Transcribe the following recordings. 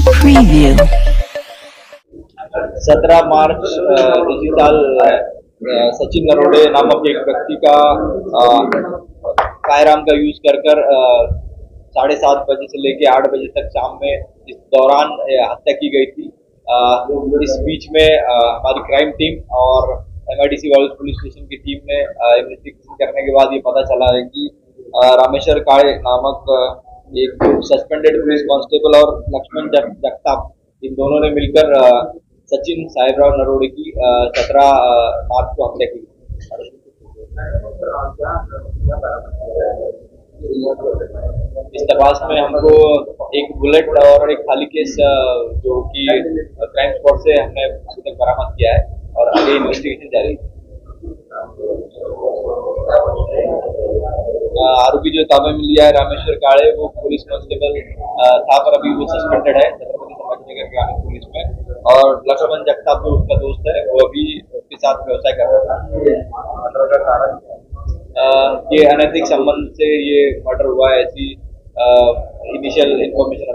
preview. 17 मार्च इसी साल सचिन नरोड़े नामक एक व्यक्ति का फायरआर्म का यूज कर 7:30 बजे से लेके 8 बजे तक शाम में इस दौरान हत्या की गई थी। इस बीच में हमारी क्राइम टीम और MIDC वाइल्ड पुलिस स्टेशन की टीम ने इन्वेस्टिगेशन करने के बाद ये पता चला है कि रामेश्वर काळे नामक एक सस्पेंडेड पुलिस कांस्टेबल और लक्ष्मण जगताप इन दोनों ने मिलकर सचिन साहेबराव नरोड़े की 17 मार्च को हत्या की। इस तपास में हमको एक बुलेट और एक खाली केस जो कि क्राइम स्पॉट से हमने अभी तक बरामद किया है और आगे इन्वेस्टिगेशन जारी है। आरोपी जो ताबे में लिया है रामेश्वर काळे वो पुलिस कांस्टेबल था, पर अभी वो सस्पेंडेड है छत्रपति संभाजीनगर ग्रामीण पुलिस में। और लक्ष्मण जगताप जो उसका दोस्त है वो अभी उसके साथ व्यवसाय कर रहा था। ये अनैतिक संबंध से ये मर्डर हुआ है, ऐसी इनिशियल इन्फॉर्मेशन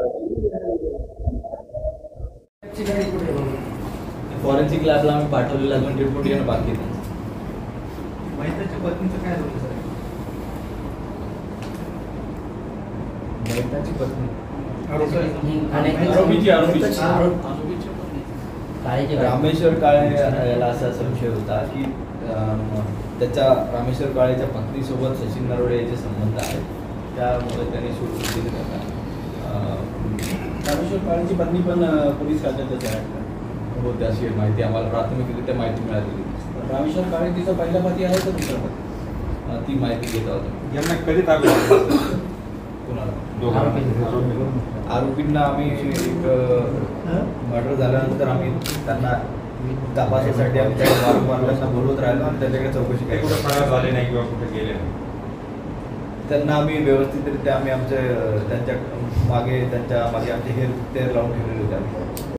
फॉरेन्सिक लॅबला आम्ही पाठवलेला अजून रिपोर्ट येणं बाकी आहे। महिताच्या पत्नीचं काय झालं सर? महिताची पत्नी रामेश्वर काळे याला असा संशय होता की त्याच्या रामेश्वर काळेच्या पत्नीसोबत सचिन नरोडे याचे संबंध आहेत, त्यामुळे त्यांनी शोध दिली त्यांना। रामेश्वर काळेची पत्नी पण पोलीस खात्यातच आहे हो, त्याची माहिती आम्हाला प्राथमिकरित्या माहिती मिळालेली। रामेश्वर काळे तिचा पहिला पती आहे का दुसरा पती? ती माहिती घेत आहोत। यांना कधी ताब्यात आरोपींना आम्ही एक मर्डर झाल्यानंतर आम्ही त्यांना तपासासाठी आम्ही त्या वारंवार त्यांना बोलवत राहिलो आणि त्याच्याकडे चौकशी काही कुठं फरार झाले नाही किंवा कुठे गेले नाही, त्यांना आम्ही व्यवस्थितरित्या आमचे त्यांच्या मागे आमचे हेर लावून ठेवलेले होते आम्ही।